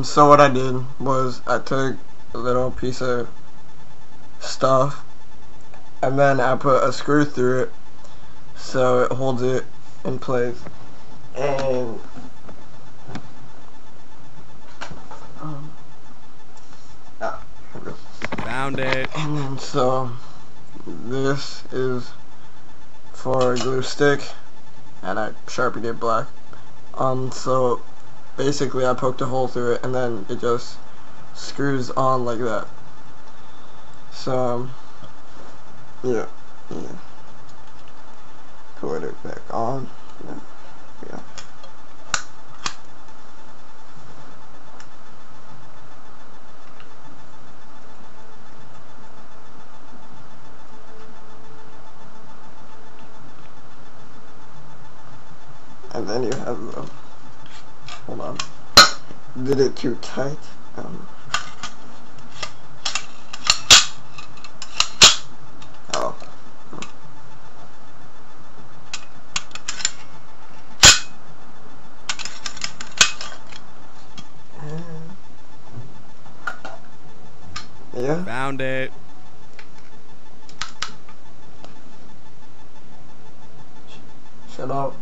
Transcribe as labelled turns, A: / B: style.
A: So what I did was I took a little piece of stuff and then I put a screw through it so it holds it in place. And
B: found it.
A: And then so this is for a glue stick, and I sharpied it black. So basically I poked a hole through it and then it just screws on like that. So yeah. Put it back on. Yeah. And then you have the, hold on, did it too tight? Oh. Yeah.
B: Found it.
A: Shut up.